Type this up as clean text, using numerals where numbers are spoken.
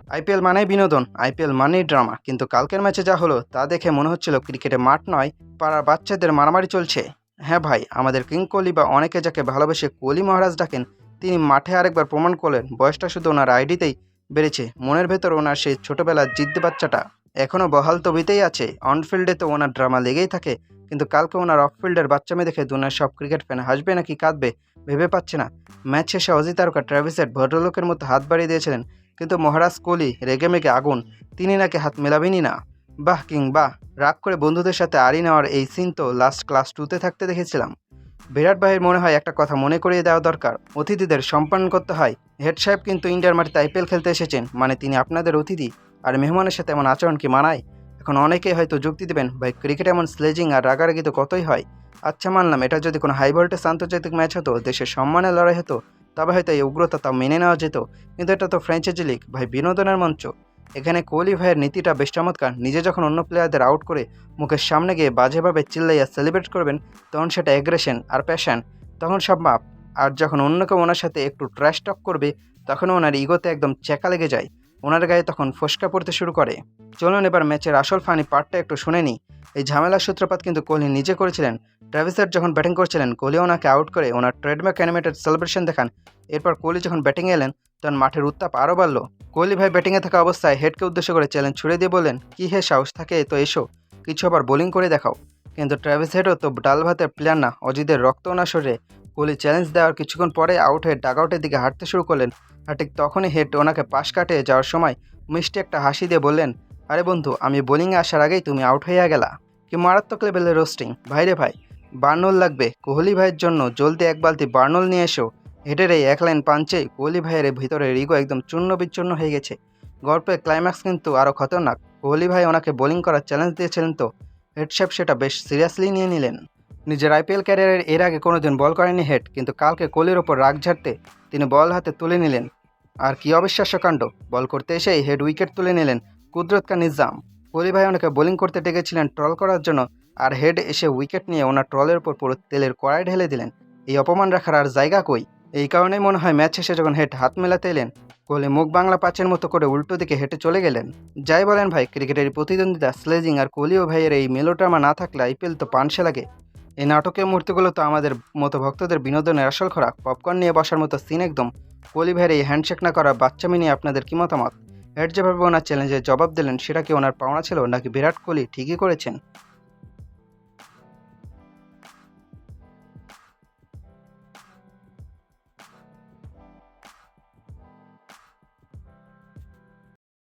IPL মানেই বিনোদন, IPL মানেই ড্রামা। কিন্তু কালকের ম্যাচে যা হলো তা দেখে মনে হচ্ছিল ক্রিকেটে মাঠ নয়, পাড়ার বাচ্চাদের মারামারি চলছে। হ্যাঁ ভাই, আমাদের কিং কোহলি বা অনেকে যাকে ভালোবেসে কোহলি মহারাজ ডাকেন, তিনি মাঠে আরেকবার প্রমাণ করলেন বয়সটা শুধু ওনার আইডিতেই বেড়েছে, মনের ভেতর ওনার সেই ছোটবেলার জিদ্দি বাচ্চাটা এখনও বহাল তবিতেই আছে। অনফিল্ডে তো ওনার ড্রামা লেগেই থাকে, কিন্তু কালকে ওনার অফফিল্ডের বাচ্চামে দেখে দুনিয়ার সব ক্রিকেট ফ্যান হাসবে নাকি কাঁদবে ভেবে পাচ্ছে না। ম্যাচ শেষে অজি তারকা ট্র্যাভিস হেড ভদ্রলোকের মতো হাত বাড়িয়ে দিয়েছিলেন, কিন্তু মহারাজ কোহলি রেগেমেগে আগুন, তিনি নাকি হাত মেলাবেনই না। বাহ কিং বাহ, রাগ করে বন্ধুদের সাথে আড়ি নেওয়ার এই সিন তো লাস্ট ক্লাস 2-তে থাকতে দেখেছিলাম। বিরাট ভাইয়ের মনে হয় একটা কথা মনে করিয়ে দেওয়া দরকার, অতিথিদের সম্মান করতে হয়। হেড সাহেব কিন্তু ইন্ডিয়ার মাটিতে আইপিএল খেলতে এসেছেন, মানে তিনি আপনাদের অতিথি, আর মেহমানের সাথে এমন আচরণ কি মানায়? এখন অনেকেই হয়তো যুক্তি দেবেন, ভাই ক্রিকেট এমন স্লেজিং আর রাগারাগি তো কতই হয়। আচ্ছা মানলাম, এটা যদি কোনো হাই ভোল্টেজ আন্তর্জাতিক ম্যাচ হতো, দেশের সম্মানের লড়াই হতো, তবে হয়তো এই উগ্রতা তা মেনে নেওয়া যেত। কিন্তু এটা তো ফ্র্যাঞ্চাইজি লিগ ভাই, বিনোদনের মঞ্চ। এখানে কোহলি ভাইয়ের নীতিটা বেশ চমৎকার। নিজে যখন অন্য প্লেয়ারদের আউট করে মুখের সামনে গিয়ে বাজেভাবে চিল্লাইয়া সেলিব্রেট করবেন, তখন সেটা অ্যাগ্রেশন আর প্যাশন, তখন সব মাপ। আর যখন অন্য কেউ ওনার সাথে একটু ট্র্যাশ টক করবে, তখন ওনার ইগোতে একদম চেকা লেগে যায়, ওনার গায়ে তখন ফোসকা পড়তে শুরু করে। চলুন এবার ম্যাচের আসল ফানি পার্টটা একটু শুনে নিই। এই ঝামেলার সূত্রপাত কিন্তু কোহলি নিজে করেছিলেন। ট্র্যাভিস হেড যখন ব্যাটিং করছিলেন, কোহলি ওনাকে আউট করে ওনার ট্রেডমার্ক অ্যানিমেটেড সেলিব্রেশন দেখান। এরপর কোহলি যখন ব্যাটিংয়ে এলেন, তখন মাঠের উত্তাপ আরও বাড়ল। কোহলি ভাই ব্যাটিংয়ে থাকা অবস্থায় হেডকে উদ্দেশ্য করে চ্যালেঞ্জ ছুড়ে দিয়ে বললেন, কি হে সাহস থাকে তো এসো, কিছু আবার বোলিং করে দেখাও। কিন্তু ট্র্যাভিস হেডও তো ডাল ভাতের প্লেয়ার না, অজিদের রক্ত ওনার শরীরে। কোহলি চ্যালেঞ্জ দেওয়ার কিছুক্ষণ পরে আউট হয়ে ডাগআউটের দিকে হাঁটতে শুরু করলেন। আর ঠিক তখনই হেড ওনাকে পাশ কাটিয়ে যাওয়ার সময় মিষ্টি একটা হাসি দিয়ে বললেন, আরে বন্ধু, আমি বোলিংয়ে আসার আগেই তুমি আউট হয়ে গেলা। কি মারাত্মক লেভেলের রোস্টিং ভাইরে ভাই। বার্নল লাগবে কোহলি ভাইয়ের জন্য, জলদি এক বালতি বার্নল নিয়ে এসো। হেডের এই এক লাইন পাঞ্চে কোহলি ভাইয়ের ভিতরে রিগো একদম চূর্ণ বিচ্ছন্ন হয়ে গেছে। গল্পের ক্লাইম্যাক্স কিন্তু আরও খতরনাক। কোহলি ভাই ওনাকে বোলিং করার চ্যালেঞ্জ দিয়েছিলেন, তো হেড সাহেব সেটা বেশ সিরিয়াসলি নিয়ে নিলেন। নিজের আইপিএল ক্যারিয়ারের এর আগে কোনোদিন বল করেনি হেড, কিন্তু কালকে কোহলির ওপর রাগ ঝাড়তে তিনি বল হাতে তুলে নিলেন। আর কি অবিশ্বাস্য কাণ্ড, বল করতে এসেই হেড উইকেট তুলে নিলেন। কুদরত কা নিজাম। কোহলি ভাই ওনাকে বোলিং করতে ডেকেছিলেন ট্রল করার জন্য, আর হেড এসে উইকেট নিয়ে ওনার ট্রলের উপর পুরো তেলের কড়াই ঢেলে দিলেন। এই অপমান রাখার আর জায়গা কই? এই কারণেই মনে হয় ম্যাচ শেষে যখন হেড হাত মেলাতে এলেন, কোহলি মুখ বাংলা পাঁচের মতো করে উল্টো দিকে হেঁটে চলে গেলেন। যাই বলেন ভাই, ক্রিকেটের প্রতিদ্বন্দ্বিতা, স্লেজিং আর কোহলি ও ভাইয়ের এই মেলোড্রামা না থাকলে আইপিএল তো পানসে লাগে। এই নাটকীয় মুহূর্তগুলো তো আমাদের মতো ভক্তদের বিনোদনের আসল খোরাক। পপকর্ন নিয়ে বসার মতো সিন একদম। কোহলি ভাইয়ের এই হ্যান্ডশেক না করা বাচ্চামি নিয়ে আপনাদের কী মতামত? হেড যেভাবে ওনার চ্যালেঞ্জের জবাব দিলেন, সেটা কি ওনার পাওনা ছিল, নাকি বিরাট কোহলি ঠিকই করেছেন?